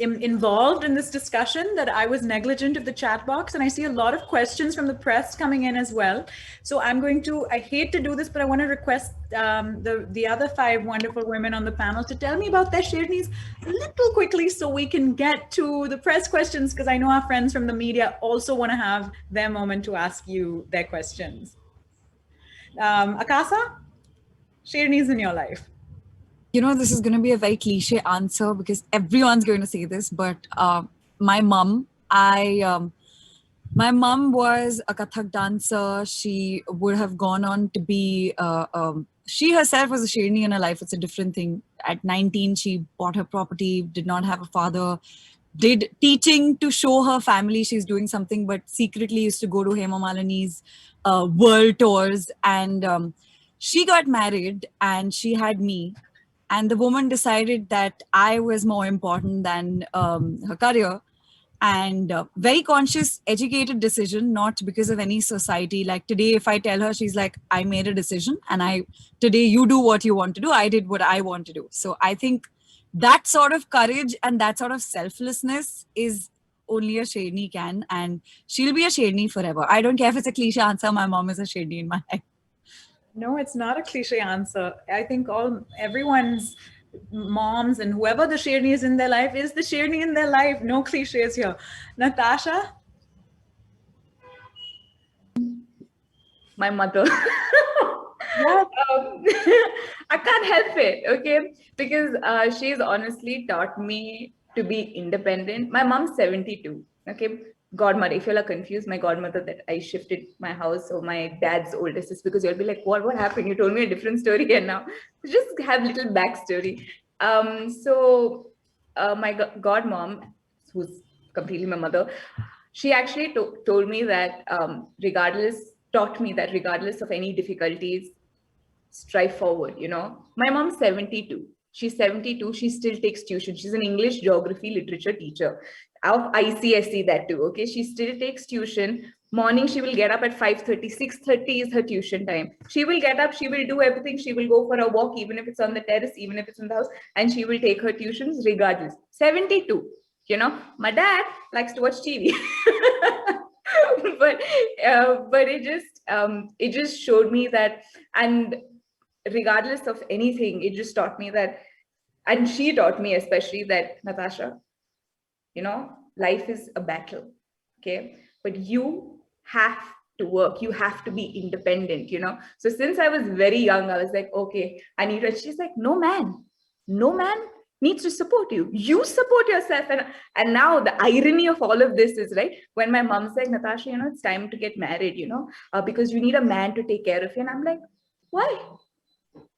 involved in this discussion that I was negligent of the chat box, and I see a lot of questions from the press coming in as well. So I'm going to, I hate to do this, but I want to request the other 5 wonderful women on the panel to tell me about their Shernis a little quickly so we can get to the press questions, because I know our friends from the media also want to have their moment to ask you their questions. Akasa, Sherni's in your life. This is going to be a very cliche answer because everyone's going to say this, but my mom, my mom was a Kathak dancer. She would have gone on to be, she herself was a Sherni in her life. It's a different thing. At 19, she bought her property, did not have a father, did teaching to show her family she's doing something, but secretly used to go to Hema Malini's world tours. And she got married and she had me. And the woman decided that I was more important than her career. And very conscious, educated decision, not because of any society. Like today, if I tell her, she's like, I made a decision and today you do what you want to do. I did what I want to do. So I think that sort of courage and that sort of selflessness is only a Sherni can, and she'll be a Sherni forever. I don't care if it's a cliche answer. My mom is a Sherni in my life. No, it's not a cliche answer. I think everyone's moms and whoever the Sherni is in their life is the Sherni in their life. No cliches here. Natasha? My mother. What? I can't help it, okay? Because she's honestly taught me to be independent. My mom's 72, okay? Godmother, if you're confused, my godmother that I shifted my house, so my dad's oldest is, because you'll be like, what happened? You told me a different story here now. Just have little backstory. So my godmom, who's completely my mother, she actually told me that taught me that regardless of any difficulties, strive forward. My mom's 72. She's 72. She still takes tuition. She's an English geography literature teacher of ICSE, that too. Okay. She still takes tuition. Morning, she will get up at 5:30. 6:30 is her tuition time. She will get up. She will do everything. She will go for a walk, even if it's on the terrace, even if it's in the house, and she will take her tuitions regardless. 72. You know, my dad likes to watch TV. but it just showed me that, and regardless of anything, it just taught me that, and she taught me especially that, Natasha, you know, life is a battle, okay? But you have to work, you have to be independent, you know? So since I was very young, I was like, okay, I need to, she's like, no man needs to support you. You support yourself. And now the irony of all of this is, right, when my mom said, Natasha, you know, it's time to get married, you know, because you need a man to take care of you. And I'm like, why?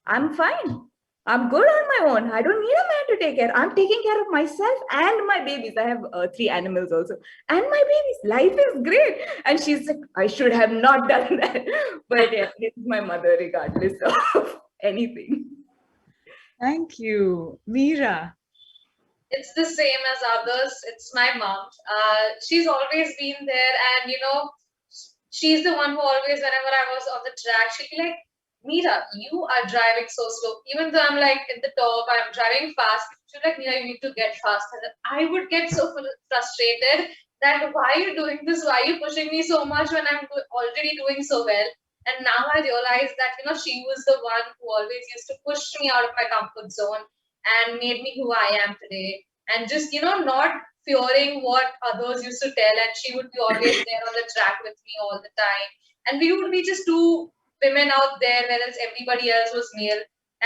I'm fine. I'm good on my own. I don't need a man to take care. I'm taking care of myself and my babies. I have 3 animals also. And my babies. Life is great. And she's like, I should have not done that. But yeah, this is my mother, regardless of anything. Thank you. Meera. It's the same as others. It's my mom. She's always been there, and you know, she's the one who always, whenever I was on the track, she'd be like, Meera, you are driving so slow. Even though I'm like at the top, I'm driving fast. She's like, Meera, you need to get faster. I would get so frustrated that why are you doing this? Why are you pushing me so much when I'm already doing so well? And now I realize that, you know, she was the one who always used to push me out of my comfort zone and made me who I am today. And just, you know, not fearing what others used to tell. And she would be always there on the track with me all the time. And we would be just two women out there, whereas everybody else was male.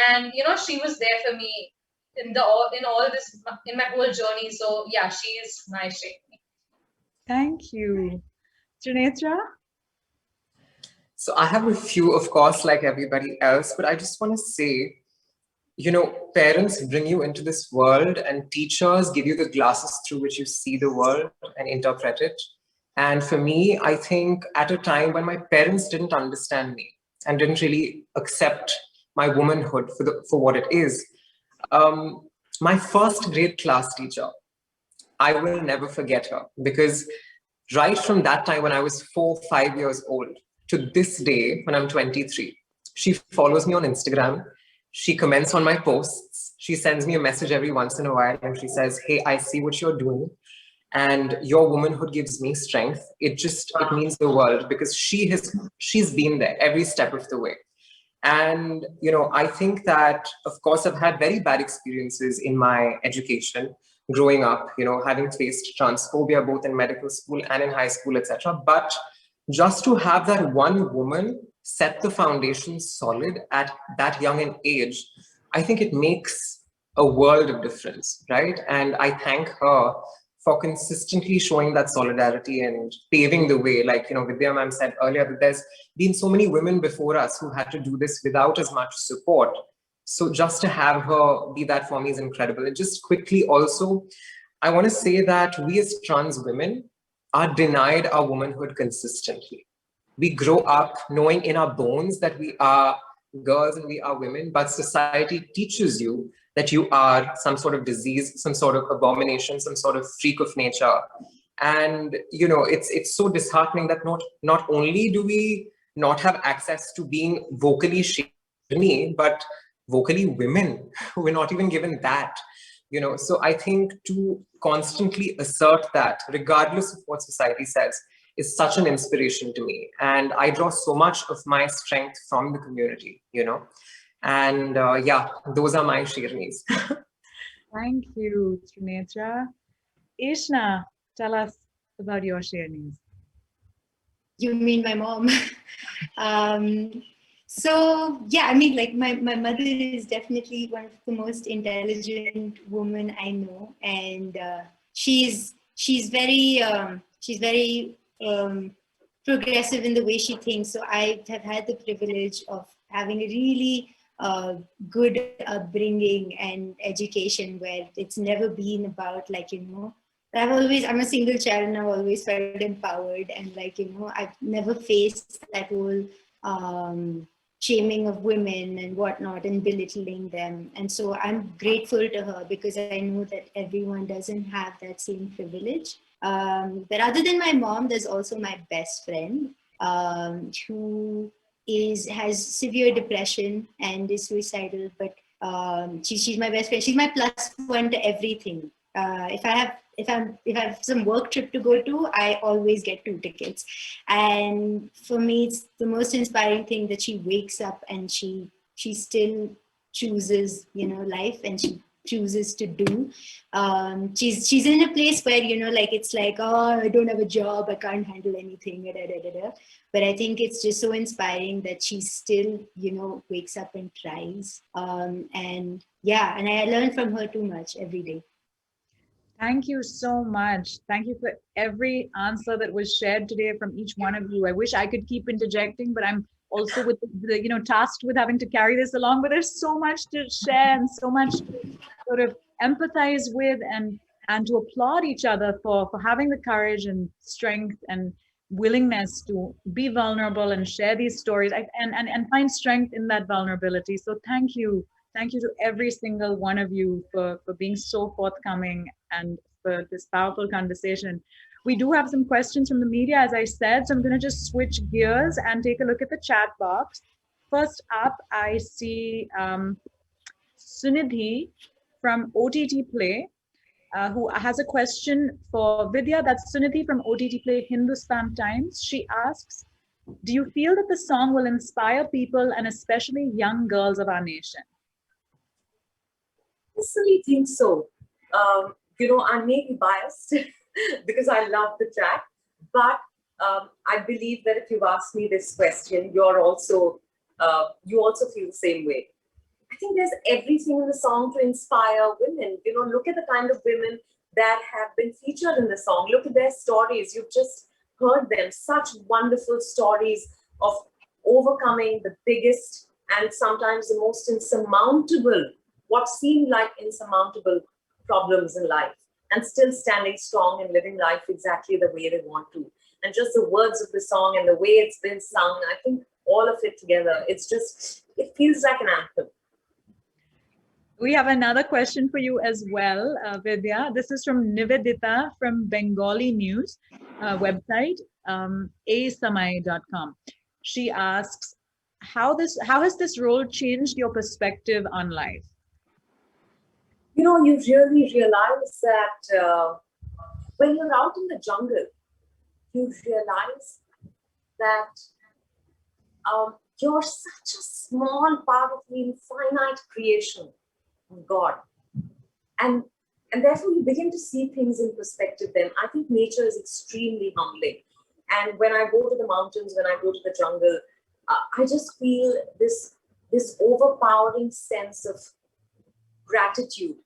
And, you know, she was there for me in all this, in my whole journey. So yeah, she is my Sherni. Thank you. Trinetra? So I have a few, of course, like everybody else, but I just want to say, you know, parents bring you into this world and teachers give you the glasses through which you see the world and interpret it. And for me, I think at a time when my parents didn't understand me and didn't really accept my womanhood for what it is, my first grade class teacher, I will never forget her, because right from that time when I was 4-5 years old to this day when I'm 23, she follows me on Instagram. She comments on my posts. She sends me a message every once in a while and she says, hey, I see what you're doing and your womanhood gives me strength. It means the world, because she's been there every step of the way. And, you know, I think that, of course, I've had very bad experiences in my education growing up, you know, having faced transphobia both in medical school and in high school, etc. But just to have that one woman set the foundation solid at that young an age, I think it makes a world of difference, right? And I thank her for consistently showing that solidarity and paving the way. Like, you know, Vidya ma'am said earlier that there's been so many women before us who had to do this without as much support. So just to have her be that for me is incredible. And just quickly also, I want to say that we as trans women are denied our womanhood consistently. We grow up knowing in our bones that we are girls and we are women, but society teaches you that you are some sort of disease, some sort of abomination, some sort of freak of nature. And, you know, it's so disheartening that not only do we not have access to being vocally Sherni, but vocally women. We're not even given that, you know. So I think to constantly assert that, regardless of what society says, is such an inspiration to me. And I draw so much of my strength from the community, you know. And yeah, those are my Shernis. Thank you, Trinetra. Ishna, tell us about your Shernis. You mean my mom? So yeah, I mean, like my mother is definitely one of the most intelligent women I know, and she's very progressive in the way she thinks. So I have had the privilege of having a really good upbringing and education where it's never been about, like, you know, I'm a single child and I've always felt empowered, and, like, you know, I've never faced that whole shaming of women and whatnot and belittling them. And so I'm grateful to her because I know that everyone doesn't have that same privilege. But other than my mom, there's also my best friend who has severe depression and is suicidal. But she's my best friend. She's my plus one to everything. If I have some work trip to go to, I always get 2 tickets. And for me, it's the most inspiring thing that she wakes up and she still chooses, life, and she chooses to do. She's in a place where, like, it's like, oh, I don't have a job, I can't handle anything, da, da, da, da. But I think it's just so inspiring that she still, wakes up and tries. And yeah, and I learn from her too much every day. Thank you so much. Thank you for every answer that was shared today from each one of you. I wish I could keep interjecting, but I'm also with the tasked with having to carry this along. But there's so much to share and so much to sort of empathize with and to applaud each other for having the courage and strength and willingness to be vulnerable and share these stories and find strength in that vulnerability. So thank you. Thank you to every single one of you for being so forthcoming and for this powerful conversation. We do have some questions from the media, as I said, so I'm going to just switch gears and take a look at the chat box. First up, I see Sunidhi from OTT Play, who has a question for Vidya. That's Sunidhi from OTT Play Hindustan Times. She asks, do you feel that the song will inspire people and especially young girls of our nation? I personally think so. I may be biased because I love the track, but I believe that if you've asked me this question, you also feel the same way. I think there's everything in the song to inspire women. Look at the kind of women that have been featured in the song. Look at their stories. You've just heard them. Such wonderful stories of overcoming the biggest and sometimes the most insurmountable, what seemed like insurmountable problems in life, and still standing strong and living life exactly the way they want to. And just the words of the song and the way it's been sung, I think all of it together, it feels like an anthem. We have another question for you as well, Vidya. This is from Nivedita from Bengali News website, asamai.com. She asks, how has this role changed your perspective on life? You really realize that when you're out in the jungle, you realize that you're such a small part of the infinite creation of God. And therefore you begin to see things in perspective then. I think nature is extremely humbling. And when I go to the mountains, when I go to the jungle, I just feel this overpowering sense of gratitude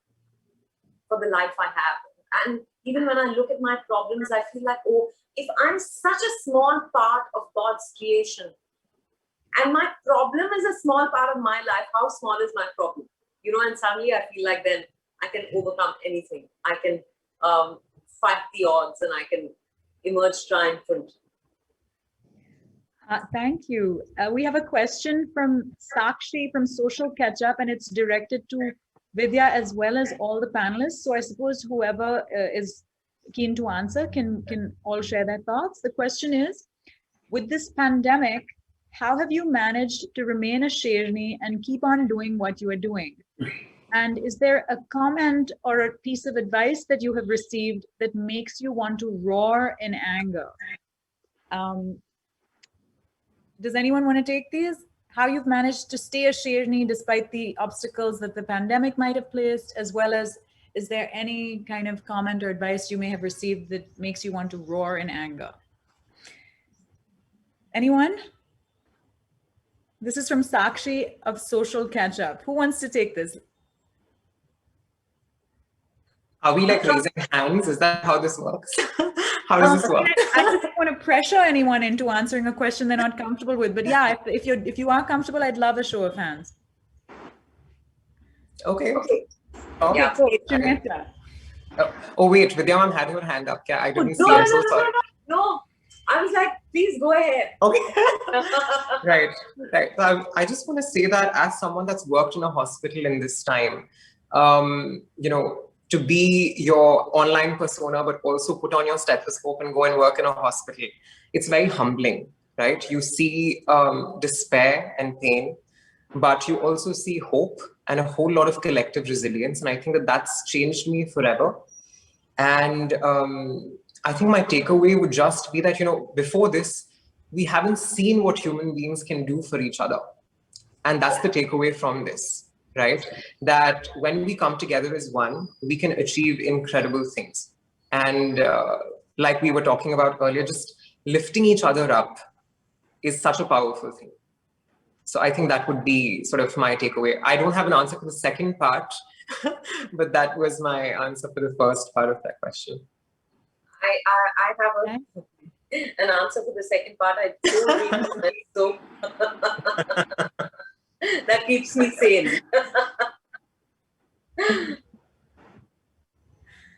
for the life I have. And even when I look at my problems, I feel like, oh, if I'm such a small part of God's creation, and my problem is a small part of my life, how small is my problem? And suddenly I feel like then I can overcome anything. I can fight the odds and I can emerge triumphant. Thank you. We have a question from Sakshi from Social Catch Up, and it's directed to Vidya as well as all the panelists. So I suppose whoever is keen to answer can all share their thoughts. The question is, with this pandemic, how have you managed to remain a Sherni and keep on doing what you are doing? And is there a comment or a piece of advice that you have received that makes you want to roar in anger? Does anyone want to take these? How you've managed to stay a Sherni despite the obstacles that the pandemic might have placed, as well as, is there any kind of comment or advice you may have received that makes you want to roar in anger? Anyone? This is from Sakshi of Social Catch Up. Who wants to take this? Are we like raising hands? Is that how this works? How does this work? I just don't want to pressure anyone into answering a question they're not comfortable with. But yeah, if you are comfortable, I'd love a show of hands. Okay. Yeah. Oh wait, Vidya ma'am had her hand up. Yeah, I didn't see. No, I'm so sorry. No. I was like, Please go ahead. Okay. Right. I just want to say that as someone that's worked in a hospital in this time, to be your online persona, but also put on your stethoscope and go and work in a hospital, it's very humbling, right? You see despair and pain, but you also see hope and a whole lot of collective resilience. And I think that that's changed me forever. And I think my takeaway would just be that, before this, we haven't seen what human beings can do for each other. And that's the takeaway from this, right? That when we come together as one, we can achieve incredible things. And like we were talking about earlier, just lifting each other up is such a powerful thing. So I think that would be sort of my takeaway. I don't have an answer for the second part, but that was my answer for the first part of that question. I have an answer for the second part. I don't read so that keeps me sane.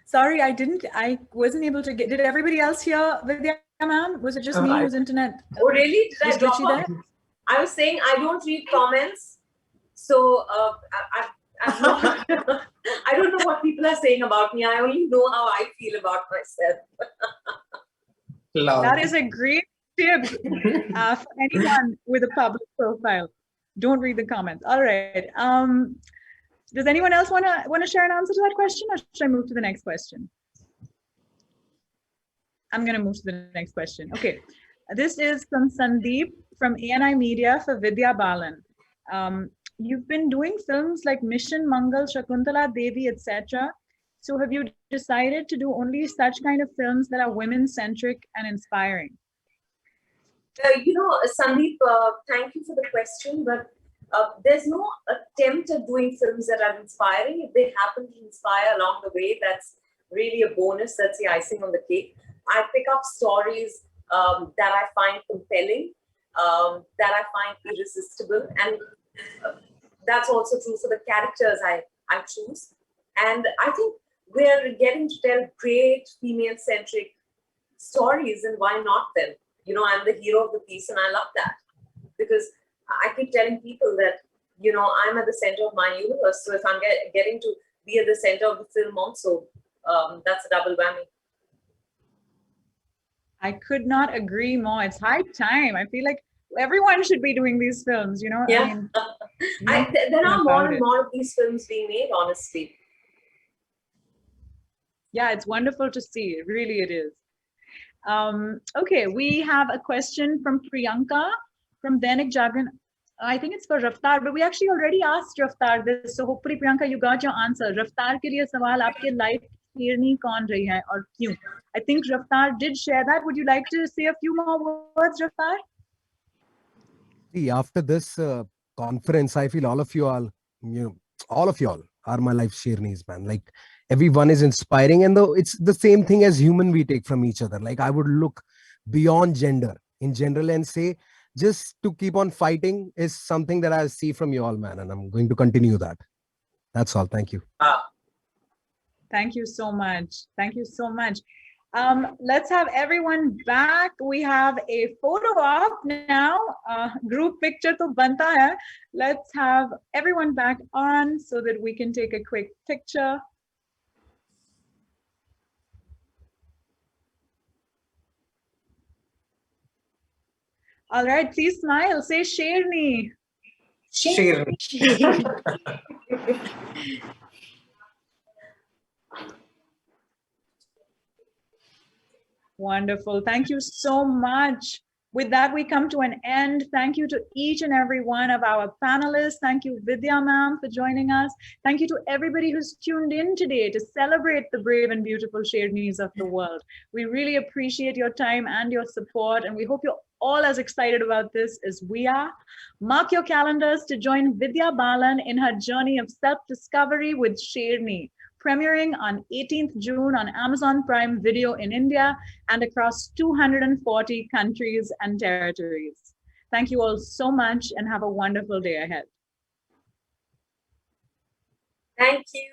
Sorry, I wasn't able to get. Did everybody else hear Vidya, ma'am? Was it just me whose internet? Oh, really? Did I drop off? I was saying I don't read comments, so I'm not, I don't know what people are saying about me. I only know how I feel about myself. That is a great tip for anyone with a public profile. Don't read the comments. All right. Does anyone else want to share an answer to that question, or should I move to the next question? I'm going to move to the next question. Okay. This is from Sandeep from ANI Media for Vidya Balan. You've been doing films like Mission Mangal, Shakuntala Devi, etc. So have you decided to do only such kind of films that are women-centric and inspiring? Sandeep, thank you for the question, but there's no attempt at doing films that are inspiring. If they happen to inspire along the way, that's really a bonus. That's the icing on the cake. I pick up stories that I find compelling, that I find irresistible, and that's also true for the characters I choose. And I think we're getting to tell great female-centric stories, and why not then? I'm the hero of the piece, and I love that, because I keep telling people that, I'm at the center of my universe. So if I'm getting to be at the center of the film also, that's a double whammy. I could not agree more. It's high time. I feel like everyone should be doing these films, Yeah. I mean, there are more and more of these films being made, honestly. Yeah, it's wonderful to see. Really, it is. Okay, we have a question from Priyanka from Dainik Jagran. I think it's for Raftar, but we actually already asked Raftar this. So hopefully, Priyanka, you got your answer. Raftar ke liye sawal, aapke life Sherni kaun rahi hai aur kyun? I think Raftar did share that. Would you like to say a few more words, Raftar? See, after this conference, I feel all of you all are my life Shernis, man. Like, everyone is inspiring, and though it's the same thing as human we take from each other. Like, I would look beyond gender in general and say, just to keep on fighting is something that I see from you all, man, and I'm going to continue that. That's all. Thank you. Thank you so much. Thank you so much. Let's have everyone back. We have a photo op now. Group picture to banta hai. Let's have everyone back on so that we can take a quick picture. All right, please smile. Say Sherni. Sherni. Wonderful. Thank you so much. With that, we come to an end. Thank you to each and every one of our panelists. Thank you, Vidya ma'am, for joining us. Thank you to everybody who's tuned in today to celebrate the brave and beautiful Shernis of the world. We really appreciate your time and your support, and we hope you're all as excited about this as we are. Mark your calendars to join Vidya Balan in her journey of self-discovery with Sherni, premiering on 18th June on Amazon Prime Video in India and across 240 countries and territories. Thank you all so much and have a wonderful day ahead. Thank you.